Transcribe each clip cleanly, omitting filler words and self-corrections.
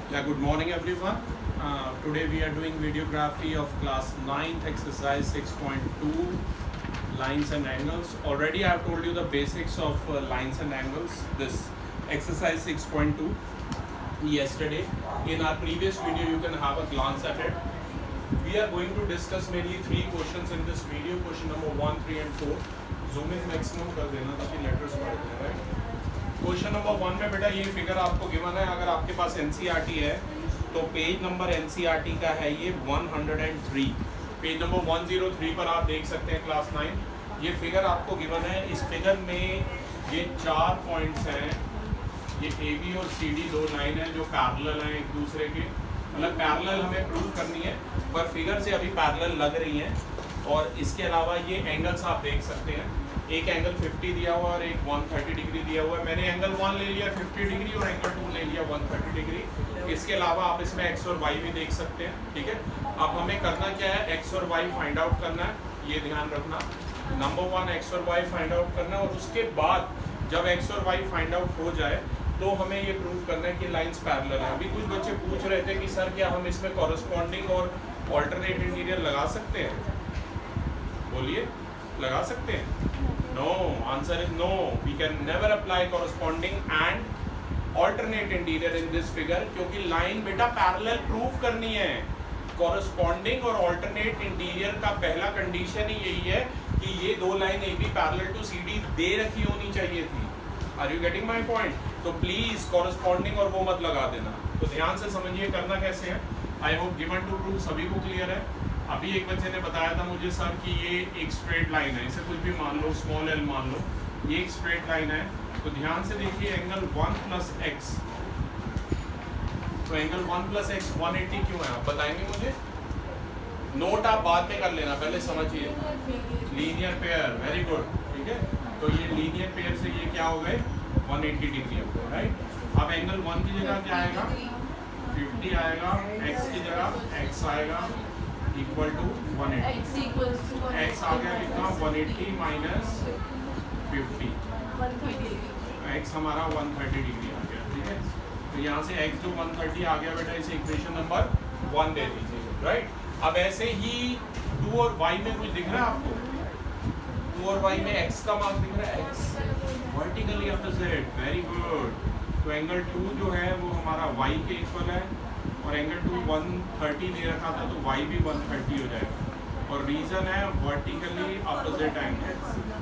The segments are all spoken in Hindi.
Yeah, good morning everyone. Today we are doing videography of class 9th exercise 6.2 lines and angles. Already I have told you the basics of lines and angles. This exercise 6.2 yesterday. In our previous video you can have a glance at it. We are going to discuss mainly three questions in this video. Question number 1, 3 and 4. Zoom in maximum कर देना ताकि लेटर्स पढ़ दें, right? क्वेश्चन नंबर 1 में बेटा ये फिगर आपको गिवन है. अगर आपके पास एनसीईआरटी है तो पेज नंबर एनसीईआरटी का है ये 103. पेज नंबर 103 पर आप देख सकते हैं क्लास 9. ये फिगर आपको गिवन है. इस फिगर में ये 4 पॉइंट्स हैं. ये ए बी और सी डी दो लाइन है जो पैरेलल हैं एक दूसरे के. मतलब पैरेलल हमें प्रूव करनी है पर फिगर से अभी पैरेलल लग रही हैं. और इसके अलावा ये एंगल्स आप देख सकते हैं. एक एंगल 50 दिया हुआ और एक 130 डिग्री दिया हुआ है. मैंने एंगल 1 ले लिया 50 डिग्री और एंगल 2 ले लिया 130 डिग्री. इसके अलावा आप इसमें एक्स और वाई भी देख सकते हैं. ठीक है. अब हमें करना क्या है, एक्स और वाई फाइंड आउट करना है. ये ध्यान रखना. नंबर 1 एक्स और वाई फाइंड आउट करना है. और उसके बाद जब एक्स और वाई फाइंड आउट हो जाए तो हमें ये प्रूव करना है कि लाइंस पैरेलल है. अभी कुछ बच्चे पूछ रहे थे कि सर क्या हम इसमें कॉरेस्पॉन्डिंग और ऑल्टरनेट इंटीरियर लगा सकते हैं. बोलिए, लगा सकते हैं? No, answer is no. We can never apply corresponding and alternate interior in this figure क्योंकि लाइन बेटा पैरेलल प्रूव करनी है. कॉरेस्पॉन्डिंग और ऑल्टरनेट इंटीरियर का पहला कंडीशन ही यही है कि ये दो line A B parallel to C D दे रखी होनी चाहिए थी. Are you getting my point? तो प्लीज कॉरेस्पॉन्डिंग और वो मत लगा देना. तो ध्यान से समझिए करना कैसे है. I hope given to prove सभी को क्लियर है. अभी एक बच्चे ने बताया था मुझे सर कि ये एक स्ट्रेट लाइन है. इसे कुछ भी मान लो, स्मॉल एल मान लो. ये एक स्ट्रेट लाइन है. तो ध्यान से देखिए एंगल 1 प्लस एक्स. तो एंगल 1 प्लस एक्स 180 क्यों है आप बताएंगे मुझे? नोट आप बाद में कर लेना, पहले समझिए. Linear pair, very good. ठीक है. तो ये लीनियर पेयर से ये क्या हो गए 180 डिग्री हो गए, राइट. अब एंगल 1 की जगह क्या आएगा 50 आएगा. एक्स की जगह एक्स आएगा इक्वल टू 180. एक्स आ गया कितना 180 माइनस 50. एक्स हमारा 130 डिग्री आ गया. ठीक है. तो यहाँ से एक्स जो 130 आ गया बेटा इसे इक्वेशन नंबर 1 दे दीजिए, राइट. अब ऐसे ही 2 और y में कुछ दिख रहा है आपको? 2 और y में x का मान दिख रहा है. x vertically opposite. Very good. तो एंगल 2 जो है वो हमारा y के इक्वल है और एंगल 2 130 दे रखा था तो y भी 130 हो जाएगा. और रीजन है वर्टिकली अपोजिट एंगल.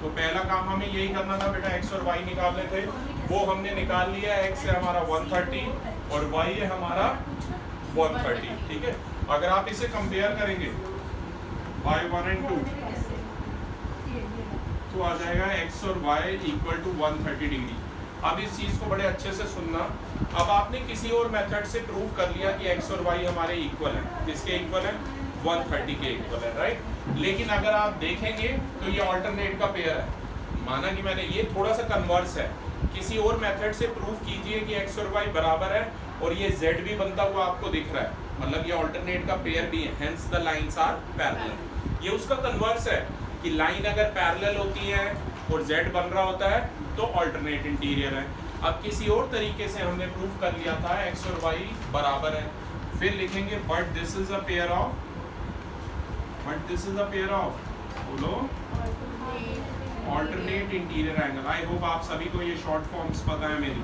तो पहला काम हमें यही करना था बेटा, x और y निकालने थे. वो हमने निकाल लिया. x है हमारा 130 और y है हमारा 130. ठीक है. अगर आप इसे कंपेयर करेंगे y 1 and 2 तो आ जाएगा x और y इक्वल टू 130 डिग्री. अब इस चीज़ को बड़े अच्छे से सुनना. अब आपने किसी और मेथड से प्रूव कर लिया कि x और y हमारे इक्वल है. किसके इक्वल है? 130 के इक्वल है, राइट. लेकिन अगर आप देखेंगे तो ये ऑल्टरनेट का पेयर है. माना कि मैंने ये थोड़ा सा कन्वर्स है. किसी और मेथड से प्रूव कीजिए कि x और y बराबर है और ये z भी बनता हुआ आपको दिख रहा है. मतलब ये ऑल्टरनेट का पेयर भी है. Hence the lines are parallel. ये उसका कन्वर्स है कि लाइन अगर पैरेलल होती है और z बन रहा होता है तो ऑल्टरनेट इंटीरियर है. अब किसी और तरीके से हमने प्रूव कर लिया था x और y बराबर है. फिर लिखेंगे but this is a pair of. बोलो alternate interior angle. I hope आप सभी को ये शॉर्ट फॉर्म्स पता है मेरी.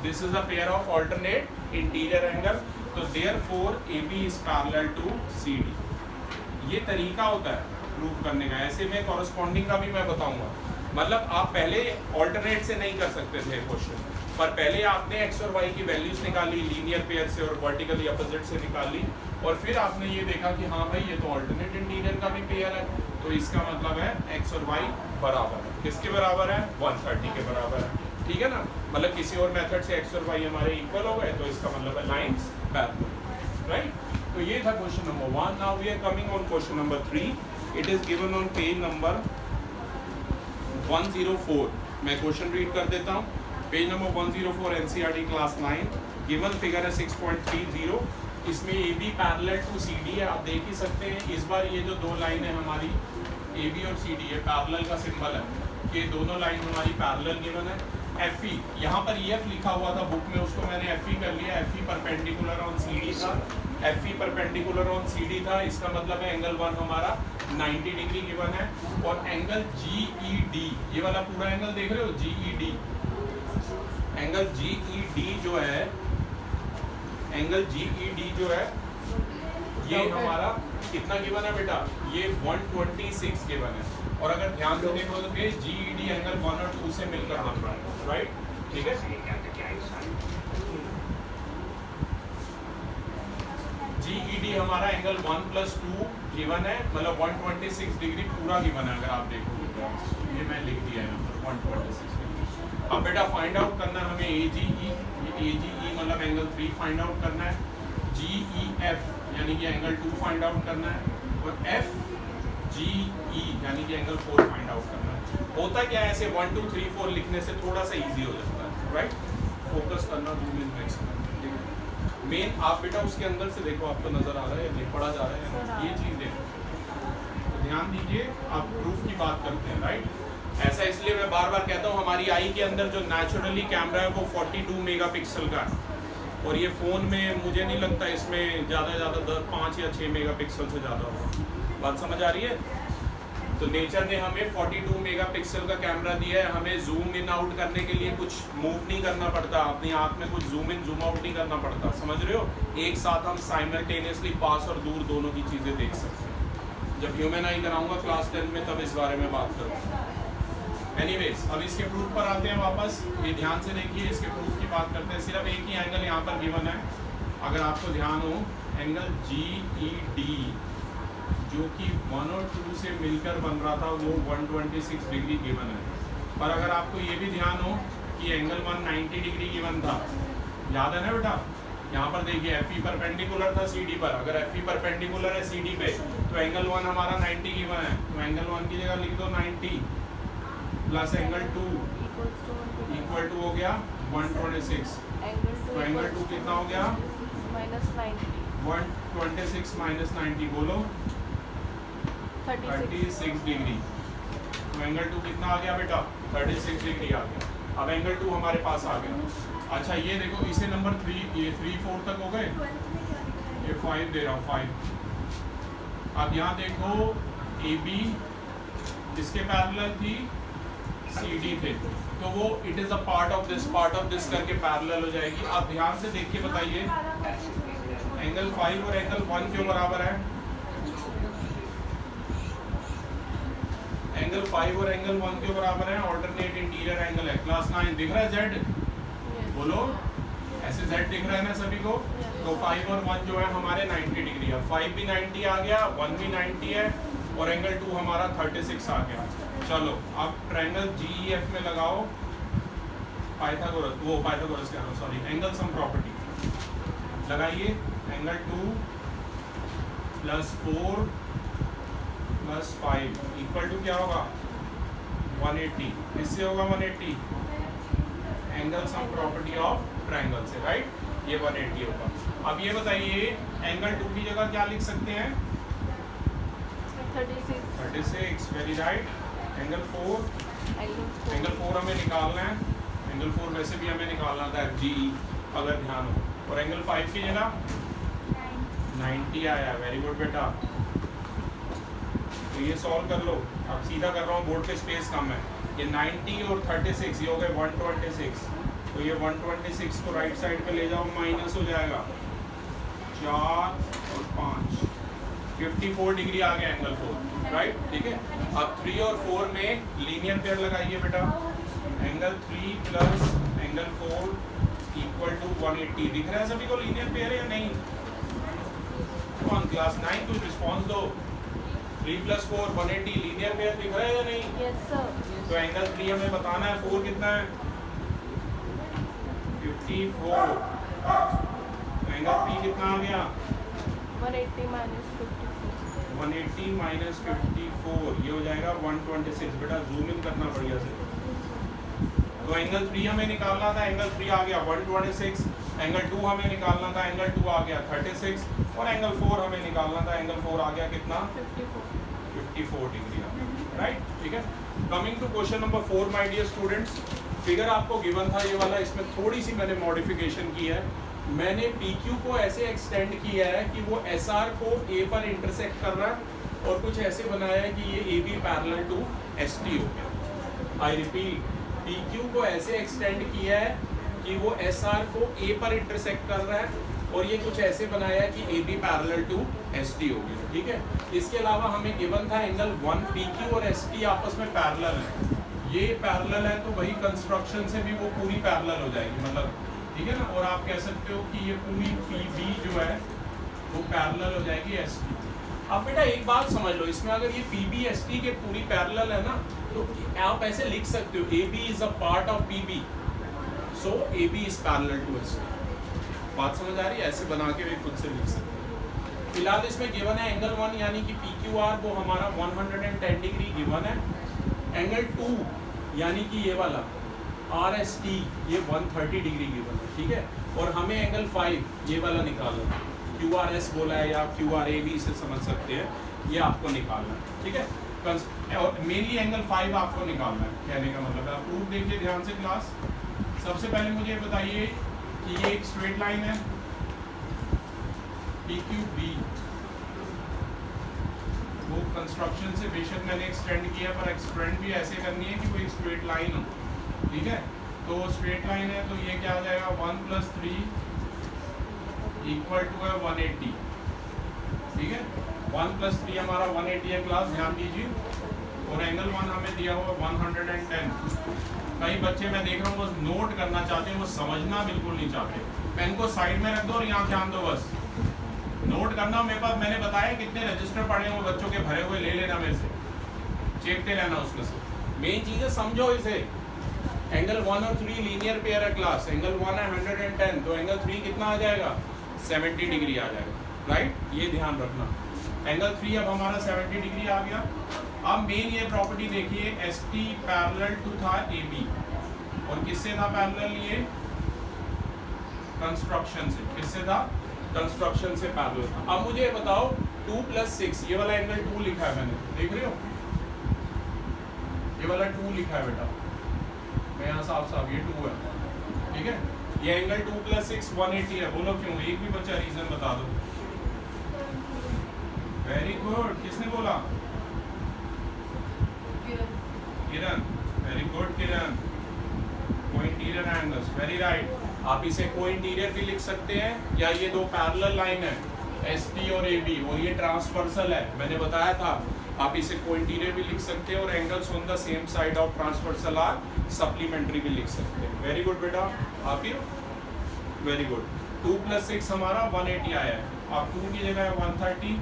This is a pair of alternate interior angle. तो therefore AB is parallel to CD. ये तरीका होता है प्रूव करने का. ऐसे में कॉरेस्पॉन्डिंग का भी मैं बताऊंगा. मतलब आप पहले ऑल्टरनेट से नहीं कर सकते थे क्वेश्चन, पर पहले आपने एक्स और वाई की वैल्यूज निकाली लीनियर पेयर से और वर्टिकली अपोजिट से निकाली. और फिर आपने ये देखा कि हाँ भाई ये तो ऑल्टरनेट इंटीरियर का भी पेयर है. तो इसका मतलब है एक्स और वाई बराबर है. किसके बराबर है? 130 के बराबर है. ठीक है ना. मतलब किसी और मेथड से एक्स और वाई हमारे इक्वल हो गए तो इसका मतलब है लाइंस पैरेलल, राइट. तो ये था question number 1. Now we are coming on question number 3. It is given on page number 104. मैं क्वेश्चन रीड कर देता हूँ. Page number 104 NCERT class 9. Given figure है 6.30. इसमें A B parallel to C D है. आप देख ही सकते हैं. इस बार ये जो दो लाइन है हमारी ए बी और सी डी है पैरेलल का सिंबल है. ये दोनों लाइन हमारी पैरेलल गिवन है. एफ ई, यहाँ पर EF लिखा हुआ था बुक में, उसको मैंने FE कर लिया। FE परपेंडिकुलर ऑन CD था, FE परपेंडिकुलर ऑन CD था, इसका मतलब है एंगल 1 हमारा 90 डिग्री गिवन है। और एंगल GED, ये वाला पूरा एंगल देख रहे हो, GED, एंगल GED जो है, एंगल GED जो है ये हमारा कितना गिवन है बेटा, ये 126 गिवन है। और अगर ध्यान से देखो तो GED एंगल 1 और 2 से मिलकर बन रहा है, राइट, ठीक है। GED हमारा एंगल 1 + 2 गिवन है, मतलब 126 डिग्री पूरा गिवन है। अगर आप देखो ये मैं लिख दिया है यहाँ पर 126 डिग्री। अब बेटा फाइंड आउट करना है हमें AGE, AGE मतलब एंगल 3 फाइंड आउट करना है, GEF यानी कि एंगल 2 फाइंड आउट करना है, और FGE यानी कि एंगल 4 फाइंड आउट करना है। होता क्या है, ऐसे 1 2 3 4 लिखने से थोड़ा सा इजी हो जाता है, राइट। फोकस करना जूम इन मैक्सिमम, मेन आप बेटा उसके अंदर से देखो, आपको नजर आ रहा है या पढ़ा जा रहा है, ये चीज देखो, तो ध्यान दीजिए। आप प्रूफ की बात करते हैं, राइट। ऐसा इसलिए मैं बार बार कहता हूँ, हमारी आई के अंदर जो नेचुरली कैमरा है वो 42 मेगापिक्सल का है, और ये फ़ोन में मुझे नहीं लगता इसमें ज़्यादा से ज़्यादा 5 या 6 मेगापिक्सल से ज़्यादा होगा। बात समझ आ रही है। तो नेचर ने हमें 42 मेगापिक्सल का कैमरा दिया है, हमें जूम इन आउट करने के लिए कुछ मूव नहीं करना पड़ता, अपनी आँख में कुछ जूम इन जूम आउट नहीं करना पड़ता, समझ रहे हो। एक साथ हम साइमल्टेनियसली पास और दूर दोनों की चीज़ें देख सकते हैं। जब ह्यूमन आई कराऊंगा क्लास 10 में तब इस बारे में बात करूँगा। एनीवेज, अब इसके प्रूफ पर आते हैं वापस। ये ध्यान से देखिए, इसके प्रूफ की बात करते हैं। सिर्फ एक ही एंगल यहाँ पर गिवन है, अगर आपको ध्यान हो, एंगल GED जो कि 1 और 2 से मिलकर बन रहा था वो 126 डिग्री गिवन है। पर अगर आपको ये भी ध्यान हो कि एंगल 190 डिग्री गिवन था, याद है ना बेटा। यहाँ पर देखिए FE परपेंडिकुलर था CD पर, अगर FE परपेंडिकुलर है CD पे तो एंगल 1 हमारा 90 गिवन है, तो एंगल 1 की जगह लिख दो 90 प्लस एंगल 2 इक्वल टू हो गया 126। तो एंगल 2 कितना हो गया, -90, 126 - 90 बोलो 36 डिग्री। तो एंगल 2 कितना आ गया बेटा, 36 डिग्री आ गया। अब एंगल 2 हमारे पास आ गया। अच्छा ये देखो, इसे नंबर 3, ये 3 4 तक हो गए, ये 5 दे रहा हूँ 5। अब यहाँ देखो AB इसके पैरेलल थी, CD थे, तो वो it is a part of this करके पैरेलल हो जाएगी। आप ध्यान से देखिए, बताइए एंगल 5 और एंगल 1 क्यों बराबर है। एंगल 5 और एंगल 1 क्यों बराबर है, ऑल्टरनेट इंटीरियर एंगल है। क्लास 9 दिख रहा है Z, बोलो ऐसे Z दिख रहा है ना सभी को। तो 5 और 1 जो है हमारे 90 डिग्री है, 5 भी 90 आ गया, 1 भी 90 है, और एंगल 2 हमारा 36 आ गया। चलो अब ट्रायंगल GEF में लगाओ पाइथागोरस, वो पाइथागोरस कह रहा हूँ, सॉरी, एंगल सम प्रॉपर्टी लगाइए। एंगल 2 + 4 + 5 इक्वल टू क्या होगा 180, इससे होगा 180, angle sum property of triangle से, राइट, ये 180 होगा। अब ये बताइए एंगल 2 की जगह क्या लिख सकते हैं, 36, वेरी राइट। एंगल 4 हमें निकालना है, एंगल 4 वैसे भी हमें निकालना था FGE अगर ध्यान हो, और एंगल 5 की जगह 90 आया, वेरी गुड बेटा। तो ये सॉल्व कर लो, अब सीधा कर रहा हूँ, बोर्ड पे स्पेस कम है। ये 90 और 36 ये हो गए 126, तो ये 126 को राइट साइड पे ले जाओ, माइनस हो जाएगा 4 और 5, 54 डिग्री आ गया एंगल 4, राइट, ठीक है। अब 3 और 4 में लीनियर पेयर लगाइए बेटा, angle 3 plus angle 4 equal to 180। दिख रहा है सभी को लीनियर पेयर है या नहीं, कौन क्लास 9 कुछ रिस्पॉन्स दो। 3 + 4 180 लीनियर पेयर दिख रहा है या नहीं, यस सर। तो एंगल 3 हमें बताना है, 4 कितना है 54, एंगल P कितना आ गया 180 - 54, 180 - 54, ये हो जाएगा 126। बेटा जूम इन करना बढ़िया से। तो एंगल 3 हमें निकालना था, एंगल 3 आ गया 126, एंगल 2 हमें निकालना था, एंगल 2 आ गया 36, और एंगल 4 हमें निकालना था, एंगल 4 आ गया कितना 54 डिग्री, राइट, ठीक है। Coming to question number 4 my dear students, figure आपको गिवन था ये वाला, इसमें थोड़ी सी मैंने मॉडिफिकेशन की है। मैंने PQ को ऐसे एक्सटेंड किया है कि वो SR को A पर इंटरसेक्ट कर रहा है और कुछ ऐसे बनाया है कि ये AB पैरेलल टू ST हो गया। आई रिपीट, PQ को ऐसे एक्सटेंड किया है कि वो SR को A पर इंटरसेक्ट कर रहा है और ये कुछ ऐसे बनाया है कि AB पैरेलल टू ST हो गया। ठीक है, इसके अलावा हमें गिवन था एंगल 1, PQ और ST आपस में पैरेलल है। ये पैरेलल है तो वही कंस्ट्रक्शन से भी वो पूरी पैरेलल हो जाएगी, मतलब ठीक है ना। और आप कह सकते हो कि ये पूरी PB जो है वो पैरेलल हो जाएगी ST। अब बेटा एक बात समझ लो, इसमें अगर ये PB ST के पूरी पैरेलल है ना, तो आप ऐसे लिख सकते हो AB is a part of PB, so AB is parallel to ST। बात समझ आ रही है? ऐसे बना के भी खुद से लिख सकते हो। फिलहाल इसमें गिवन है एंगल 1 यानी कि PQR वो हमारा 110 डिग्री गिवन है। एंगल 2 यानी कि ये वाला RST ये 130 डिग्री गिवन है। ठीक है, और हमें एंगल 5 ये वाला निकालना है, QRS बोला है या QRA भी इसे समझ सकते हैं, ये आपको निकालना है। ठीक है, और मेनली एंगल 5 आपको निकालना है, कहने का मतलब है। आप प्रूफ देखिए ध्यान से क्लास। सबसे पहले मुझे बताइए कि ये एक स्ट्रेट लाइन है PQB, वो कंस्ट्रक्शन से बेशक मैंने एक्सटेंड किया पर एक्सटेंड भी ऐसे करनी है कि वो एक स्ट्रेट लाइन हो। ठीक है, तो स्ट्रेट लाइन है तो ये क्या आ जाएगा 1 + 3 इक्वल टू है 180। ठीक है, 1 + 3 हमारा 180 है क्लास, ध्यान दीजिए। और एंगल 1 हमें दिया हुआ 110। कई बच्चे मैं देख रहा हूँ बस नोट करना चाहते हैं, वो समझना बिल्कुल नहीं चाहते। पेन को साइड में रख दो और यहाँ ध्यान दो, बस नोट करना। मेरे पास मैंने बताया कितने रजिस्टर पड़े हैं वो बच्चों के भरे हुए, ले लेना मेरे से, चेकते रहना उसमें से। मेन चीज़ें समझो इसे। एंगल 1 और 3 लीनियर पेयर है क्लास। एंगल 1 है 110 तो एंगल 3 कितना आ जाएगा 70 डिग्री आ जाएगा। राइट, ये ध्यान रखना। एंगल 3 अब हमारा 70 डिग्री आ गया। अब मेन ये प्रॉपर्टी देखिए, ST पैरेलल टू था AB और किससे था पैरेलल? ये कंस्ट्रक्शन से। किससे था? कंस्ट्रक्शन से पैरेलल था। अब मुझे बताओ 2 + 6 ये वाला एंगल 2 लिखा है मैंने, देख रहे हो? ये वाला 2 लिखा है बेटा, मैं यहाँ साफ ये 2 है। ठीक है, ये एंगल 2 + 6 180 है। बोलो क्यों? एक भी बच्चा रीजन बता दो। वेरी गुड, किसने बोला? किरण, वेरी गुड किरण। Co-interior angles, very right. आप इसे कोइंटीरियर भी लिख सकते हैं या ये दो पैरेलल लाइन है ST और AB और ये ट्रांसवर्सल है, मैंने बताया था। आप इसे कोइंटीरियर भी लिख सकते हैं और angles on the same side of transversal are supplementary भी लिख सकते हैं। वेरी गुड बेटा, आप ही वेरी गुड। 2 + 6 हमारा 180 आया है। आप 2 की जगह 130,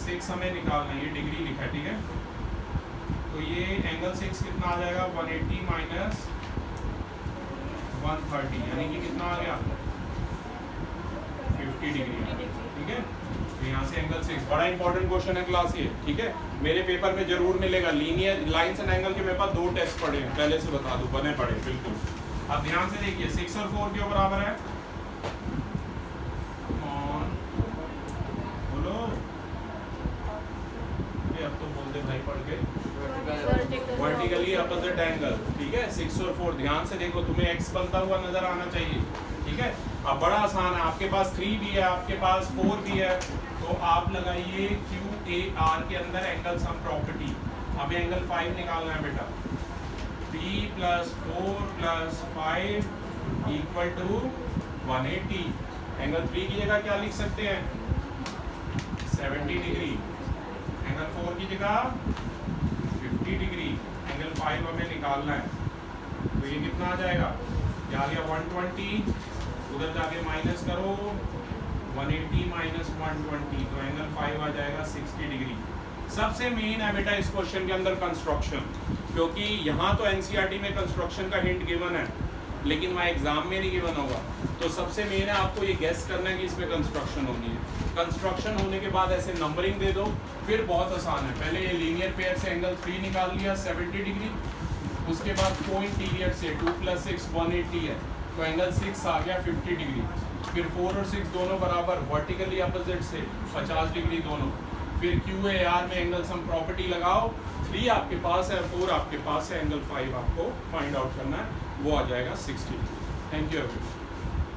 6 हमें निकालना है, ये डिग्री लिखा है। ठीक है, तो ये एंगल 6 कितना आ जाएगा 180 माइनस 130 यानी कि कितना आ गया 50 डिग्री। ठीक है, तो यहाँ से एंगल 6 बड़ा इंपॉर्टेंट क्वेश्चन है क्लास ये। ठीक है, मेरे पेपर में जरूर मिलेगा। लीनियर लाइंस एंड एंगल के मेरे पास 2 टेस्ट पड़े हैं, पहले से बता दूं, बने पड़े बिल्कुल। अब ध्यान से देखिए 6 और 4 के बराबर है। बोलो, अब तो बोलते भाई पढ़ के वर्टिकली अपोजिट एंगल। ठीक है, 6 और 4 ध्यान से देखो, तुम्हें x बनता हुआ नजर आना चाहिए। ठीक है, अब बड़ा आसान है, आपके पास 3 भी है, आपके पास 4 भी है, तो आप लगाइए QAR के अंदर एंगल सम प्रॉपर्टी। हमें एंगल 5 निकालना है बेटा। 3 + 4 + 5 इक्वल टू 180। एंगल 3 की जगह क्या लिख सकते हैं 70 डिग्री, एंगल 4 की जगह 50 डिग्री, एंगल 5 हमें निकालना है। तो ये कितना आ जाएगा, ये आ गया 120, उधर जाके माइनस करो 180 माइनस 120, तो एंगल 5 आ जाएगा 60 डिग्री। सबसे मेन है बेटा इस क्वेश्चन के अंदर कंस्ट्रक्शन, क्योंकि यहाँ तो एनसीईआरटी में कंस्ट्रक्शन का हिंट गिवन है लेकिन वहाँ एग्जाम में नहीं गिवन होगा। तो सबसे मेन है आपको ये गेस करना है कि इसमें कंस्ट्रक्शन होनी है। कंस्ट्रक्शन होने के बाद ऐसे नंबरिंग दे दो, फिर बहुत आसान है। पहले ये लीनियर पेयर से एंगल 3 निकाल लिया 70 डिग्री, उसके बाद कोइंटीरियर से 2 + 6 180 है तो एंगल 6 आ गया 50 डिग्री। फिर 4 और 6 दोनों बराबर, वर्टिकली अपोजिट से 50 डिग्री दोनों। फिर QAR में एंगल सम प्रॉपर्टी लगाओ, 3 आपके पास है, 4 आपके पास है, एंगल 5 आपको फाइंड आउट करना है, वो आ जाएगा 60। Thank you everyone.